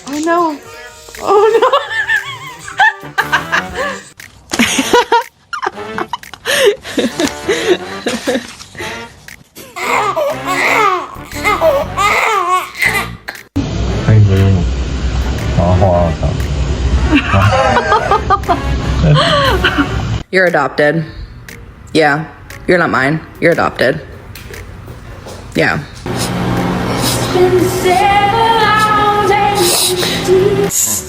Oh no. Oh no. You're adopted. Yeah, you're not mine. You're adopted. Yeah.